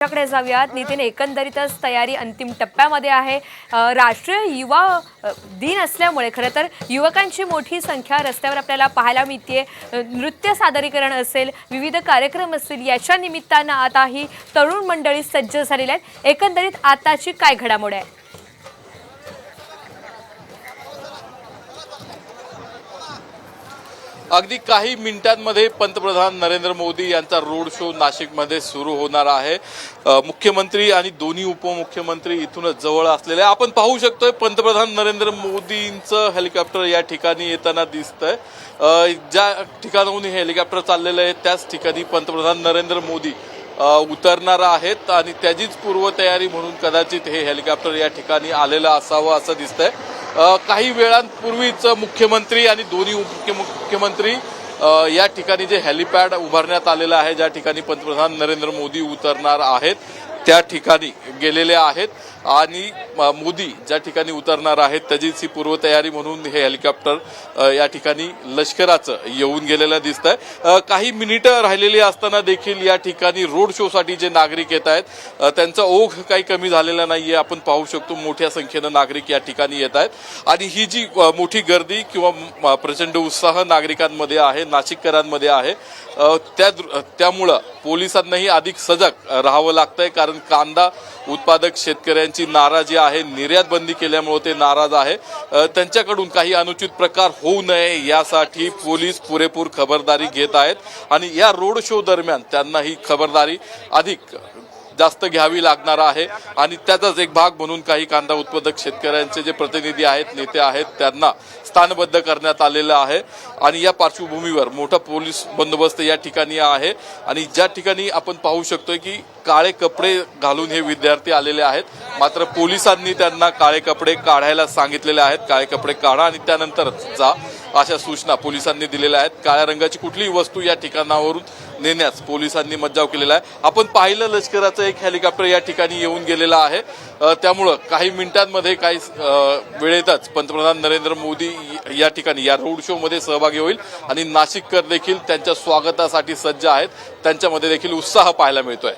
कडे जाऊयात नितीन, एकंदरीतच तयारी अंतिम टप्प्यामध्ये आहे। राष्ट्रीय युवा दिन असल्यामुळे खरं तर युवकांची मोठी संख्या रस्त्यावर आपल्याला पाहायला मिळते। नृत्य सादरीकरण असेल, विविध कार्यक्रम असतील, याच्या निमित्तानं आता ही तरुण मंडळी सज्ज झालेली आहेत। एकंदरीत आताची काय घडामोड आहे? अगदी काही मिनिटांमध्ये पंतप्रधान नरेंद्र मोदी यांचा रोड शो नाशिकमध्ये सुरू होणार आहे। मुख्यमंत्री आणि दोन्ही उपमुख्यमंत्री इथूनच जवळ असलेले आपण पाहू शकतोय। पंतप्रधान नरेंद्र मोदींचं हेलिकॉप्टर या ठिकाणी येताना दिसतंय। ज्या ठिकाणाहून हे हेलिकॉप्टर चाललेलं आहे त्याच ठिकाणी पंतप्रधान नरेंद्र मोदी उतरणार आहेत आणि त्याचीच पूर्वतयारी म्हणून कदाचित हे हेलिकॉप्टर या ठिकाणी आलेलं असावं असं दिसतंय। काही वेळांपूर्वीच मुख्यमंत्री आणि दोन्ही उपमुख्यमंत्री या ठिकाणी जे हेलिपॅड उभारण्यात आलेलं आहे, ज्या ठिकाणी पंतप्रधान नरेंद्र मोदी उतरणार आहेत त्या ठिकाणी गेलेले आहेत आणि मोदी ज्या ठिकाणी उतरणार आहेत त्याचीच पूर्वतयारी म्हणून हे हेलिकॉप्टर या ठिकाणी लष्कराचं येऊन गेलेलं दिसतंय। काही मिनिटं राहिलेली असताना देखील या ठिकाणी रोड शो साठी जे नागरिक येत आहेत त्यांचा ओघ काही कमी झालेला नाहीये। आपण पाहू शकतो मोठ्या संख्येनं नागरिक या ठिकाणी येत आहेत आणि ही जी मोठी गर्दी किंवा प्रचंड उत्साह नागरिकांमध्ये आहे, नाशिककरांमध्ये आहे, त्यामुळं पोलिसांनाही अधिक सजग राहावं लागतंय। कारण कांदा उत्पादक शेतकऱ्यांची नाराजी आहे, निर्यात बंदी केल्यामुळे ते नाराज आहे। त्यांच्याकडून काही अनुचित प्रकार होऊ नये यासाठी पोलीस पुरेपूर खबरदारी घेत आहेत आणि या रोड शो दरम्यान त्यांना ही खबरदारी अधिक जास्त घ्यावी लागणार आहे आणि त्याचाच एक भाग म्हणून काही कांदा उत्पादक शेतकऱ्यांचे जे प्रतिनिधी आहेत, नेते आहेत, त्यांना स्थानबद्ध करण्यात आलेलं आहे आणि या पार्श्वभूमीवर मोठा पोलीस बंदोबस्त या ठिकाणी आहे आणि ज्या ठिकाणी आपण पाहू शकतोय की काळे कपडे घालून हे विद्यार्थी आलेले आहेत, मात्र पोलिसांनी त्यांना काळे कपडे काढायला सांगितलेले आहेत। काळे कपडे काढा आणि त्यानंतरच जा अशा सूचना पोलिसांनी दिलेल्या आहेत। काळ्या रंगाची कुठलीही वस्तू या ठिकाणावरून नेण्यास पोलिसांनी मज्जाव केलेला आहे। आपण पाहिलं लष्कराचं एक हेलिकॉप्टर या ठिकाणी येऊन गेलेलं आहे। त्यामुळं काही मिनिटांमध्ये काही वेळेतच पंतप्रधान नरेंद्र मोदी या ठिकाणी या रोड शो मध्ये सहभागी होईल आणि नाशिककर देखील त्यांच्या स्वागतासाठी सज्ज आहेत। त्यांच्यामध्ये देखील उत्साह पाहायला मिळतोय।